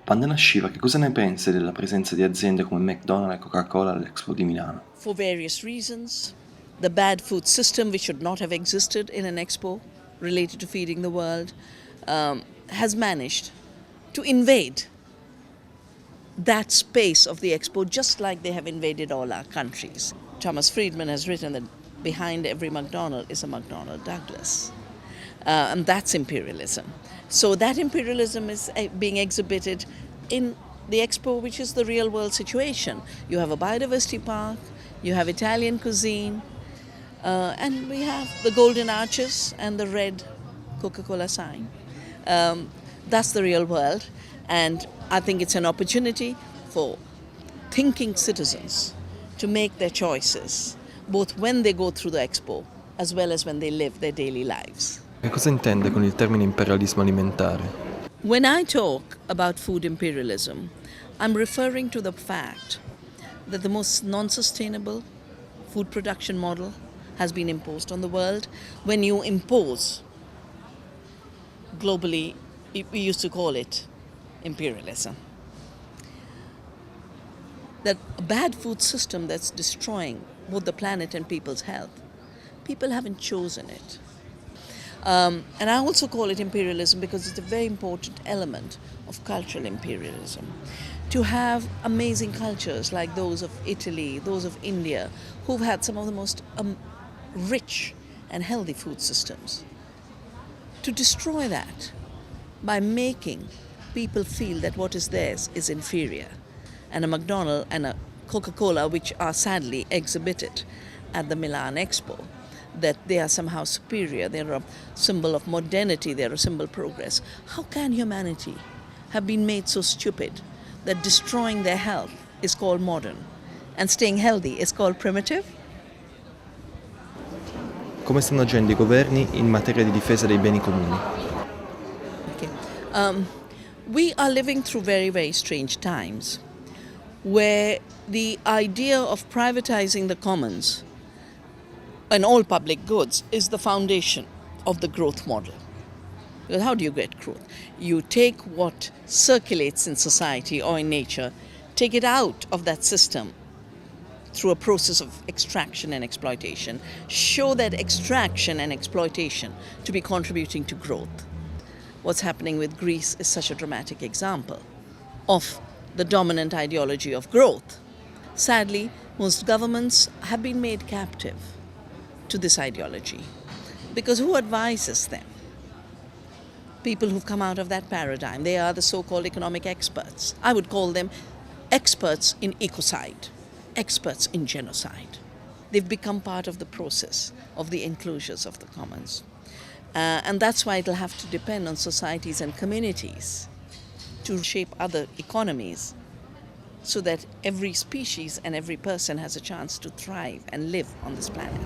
Vandana Shiva, che cosa ne pensi della presenza di aziende come McDonald's e Coca-Cola all'Expo di Milano? For various reasons. The bad food system, which should not have existed in an expo related to feeding the world, has managed to invade that space of the expo just like they have invaded all our countries. Thomas Friedman has written that behind every McDonald is a McDonnell Douglas. And that's imperialism. So that imperialism is being exhibited in the expo, which is the real world situation. You have a biodiversity park, you have Italian cuisine, and we have the golden arches and the red Coca-Cola sign. That's the real world, and I think it's an opportunity for thinking citizens to make their choices, both when they go through the expo as well as when they live their daily lives. Che cosa intende con il termine imperialismo alimentare? When I talk about food imperialism, I'm referring to the fact that the most non-sustainable food production model has been imposed on the world. When you impose globally, we used to call it imperialism. That a bad food system that's destroying both the planet and people's health, people haven't chosen it. And I also call it imperialism because it's a very important element of cultural imperialism. To have amazing cultures like those of Italy, those of India, who've had some of the most rich and healthy food systems, to destroy that by making people feel that what is theirs is inferior. And a McDonald's and a Coca-Cola, which are sadly exhibited at the Milan Expo, that they are somehow superior, they're a symbol of modernity, they're a symbol of progress. How can humanity have been made so stupid that destroying their health is called modern and staying healthy is called primitive? Come stanno agendo i governi in materia di difesa dei beni comuni? Okay. We are living through very, very strange times where the idea of privatizing the commons and all public goods is the foundation of the growth model. Because how do you get growth? You take what circulates in society or in nature, take it out of that system through a process of extraction and exploitation, show that extraction and exploitation to be contributing to growth. What's happening with Greece is such a dramatic example of the dominant ideology of growth. Sadly, most governments have been made captive to this ideology. Because who advises them? People who've come out of that paradigm. They are the so-called economic experts. I would call them experts in ecocide, experts in genocide. They've become part of the process of the enclosures of the commons. And that's why it'll have to depend on societies and communities to shape other economies so that every species and every person has a chance to thrive and live on this planet.